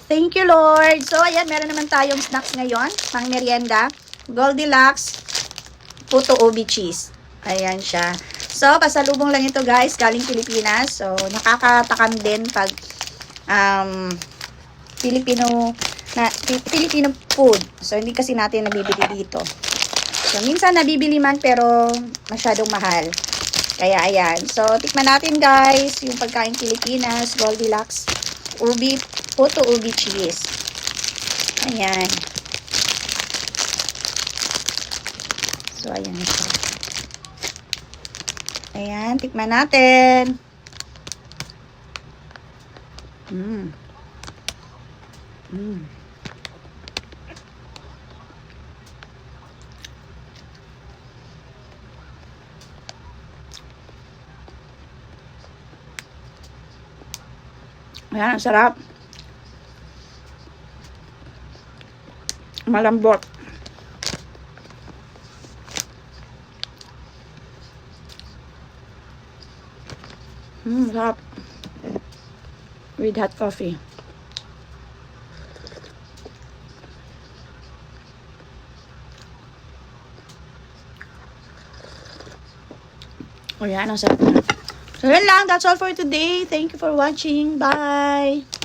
Thank you, Lord. So, ayan, meron naman tayong snacks ngayon, pang merienda. Goldilocks Puto Ubi Cheese. Ayan siya. So, pasalubong lang ito, guys, galing Pilipinas. So, nakakatakam din pag Filipino food. So, hindi kasi natin nabibili dito. So, minsan nabibili man, pero masyadong mahal. Kaya, ayan. So, tikman natin, guys, yung pagkain Pilipinas, Goldilocks Puto Ubi Cheese. Ayan. So, ayan siya. Ayan, tikman natin. Ayan, ang sarap. Malambot. Sarap. With hot coffee. Ayan, ang sarap na. So, yun lang. That's all for today. Thank you for watching. Bye!